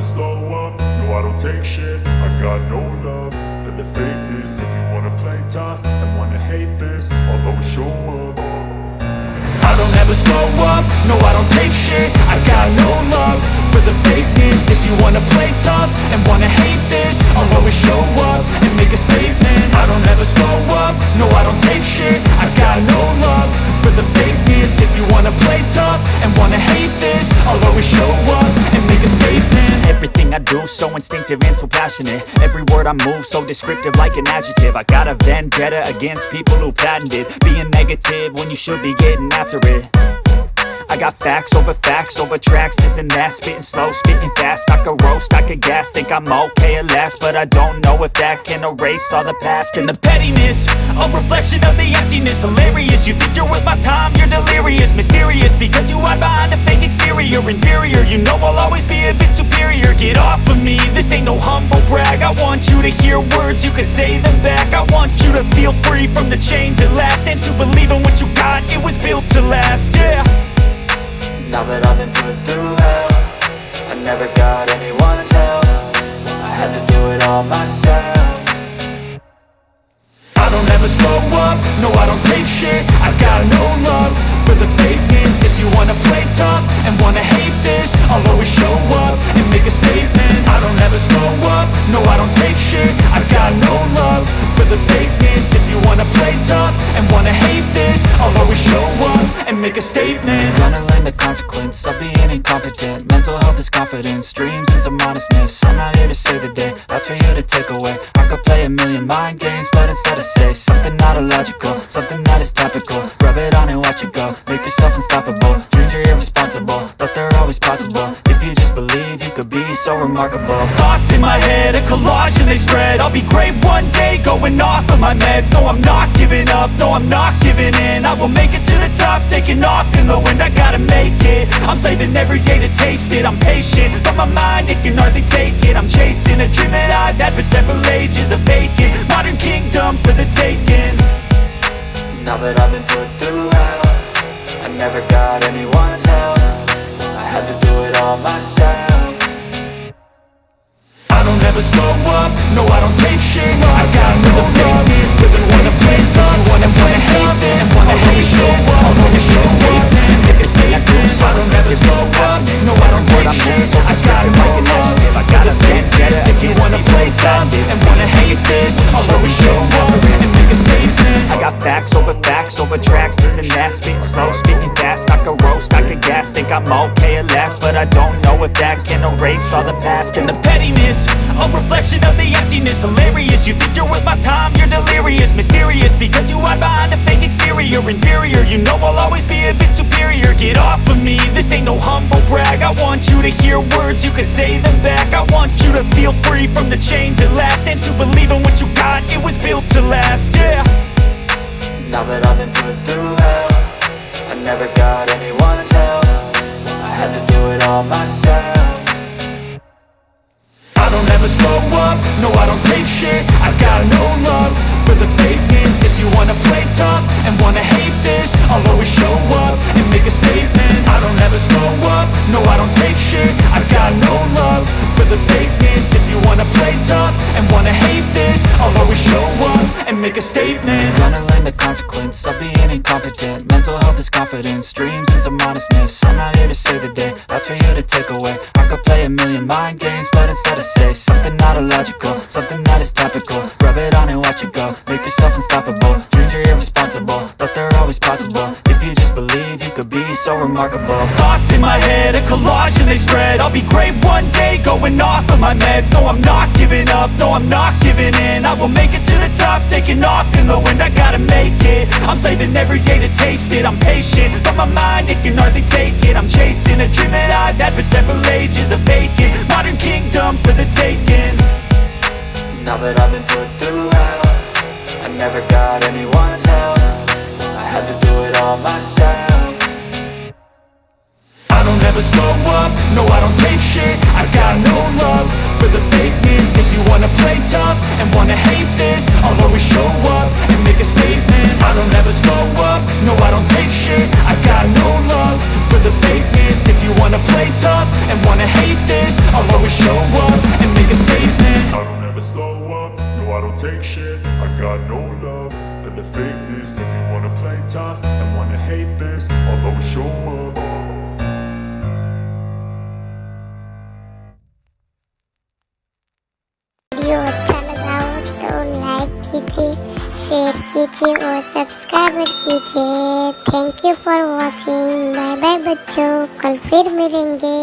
slow up, no I don't take shit. I got no love for the fakeness. If you wanna play tough and wanna hate this, I'll always show up. I don't ever slow up, no I don't take shit. I got no love for the fakeness. If you wanna play tough and wanna hate this, I'll always show up and make a statement. I don't ever slow up, no I don't take shit. I got no love for the fakeness. If you wanna play tough and wanna hate this, I'll always show up and make a statement. Everything I do so instinctive and so passionate. Every word I move so descriptive like an adjective. I got a vendetta against people who patented being negative when you should be getting after it. I got facts over tracks, this and that. Spitting slow, spitting fast, I could roast, I could gas. Think I'm okay at last, but I don't know if that can erase all the past. And the pettiness, a reflection of the emptiness. Hilarious, you think you're worth my time, you're delirious. Mysterious, because you hide behind a fake exterior. Inferior, you know I'll always be a bit superior. Get off of me, this ain't no humble brag. I want you to hear words, you can say them back. I want you to feel free from the chains at last, and to believe in what you got, it was built to last, yeah. Now that I've been put through hell, I never got anyone's help. I had to do it all myself. I don't ever slow up, no I don't take shit. I got no love for the fakeness. If you wanna play tough and wanna hate this, I'll always show up and make a statement. I don't ever slow up, no I don't take shit. I got no love for the fakeness. If you wanna play tough and wanna hate this, I'll always show up and make a statement. Gonna learn the consequence of being incompetent. Mental health is confidence, dreams and some honestness. I'm not here to save the day, that's for you to take away. I could play a million mind games, but instead I say something not illogical, something that is topical. Rub it on and watch it go, make yourself unstoppable. Dreams are irresponsible, but they're always possible. If you just believe, you could be so remarkable. Thoughts in my head, a collage and they spread. I'll be great one day, going off of my meds. No, I'm not giving up, no, I'm not giving in. I will make it to the top, taking off in the wind. I gotta make it, I'm saving every day to taste it. I'm patient, but my mind, it can hardly take it. I'm chasing a dream that I've had for several ages. A vacant, modern kingdom for the taking. Now that I've been put through hell, I never got anyone's help. I had to do it all myself. I don't ever slow up, no I don't take shit. I got no love for the wanna play tough, wanna play hate this, and wanna hate this. I'll always show up and make a statement. I don't ever slow up, no I don't take shit. I got no love for the fakeness. If you wanna play tough and wanna hate this, I'll always show up and make a statement. I got facts over tracks, this and that. Spitting slow, spitting fast, I could roast, I could gas. Think I'm okay at last, but I don't know if that can erase all the past. And the pettiness, a reflection of the emptiness. Hilarious, you think you're worth my time, you're delirious. Mysterious, because you hide behind a fake exterior. Inferior, you know I'll always be a bit superior. Get off of me, this ain't no humble brag. I want you to hear words, you can say them back. I want you to feel free from the chains at last, and to believe in what you got, it was built to last, yeah. Now that I've been put through hell, I never got anyone's help. I had to do it all myself. I don't ever slow up, no I don't take shit. I got no love for the fakeness. If you wanna play tough and wanna hate this, I'll always show up and make a statement. I don't ever slow up, no I don't take shit. I got no love for the fakeness. If you wanna play tough and wanna hate this, I'll always show up and make a statement. Gonna learn the consequence of being incompetent. Mental health is confidence, dreams and some honestness. I'm not here to save the day, that's for you to take away. I could play a million mind games, but instead I say something not illogical, something that is topical. Rub it on and watch it go, make yourself unstoppable. Dreams are irresponsible, but they're always possible. If you just believe, you could be so remarkable. Thoughts in my head, a collage and they spread. I'll be great one day, going off of my meds. No, I'm not giving up, no, I'm not giving in. I will make it to the top, taking off in the wind. I gotta make it, I'm saving every day to taste it. I'm patient, but my mind, it can hardly take it. I'm chasing a dream that I've had for several ages. A vacant, modern kingdom for the taking. Now that I've been put through hell, I never got anyone's help. I had to do it all myself. I don't ever slow up, no I don't take shit. I got no love for the fakeness. If you wanna play tough and wanna hate this, I'll always show up and make a statement. I don't ever slow up, no I don't take shit. I got no love for the fakeness. If you wanna play tough and wanna hate this, I'll always show tough and wanna hate this, I'll always show up. Video अच्छा लगा हो तो like कीजिए, share कीजिए और subscribe कीजिए। Thank you for watching. Bye bye बच्चों, कल फिर मिलेंगे।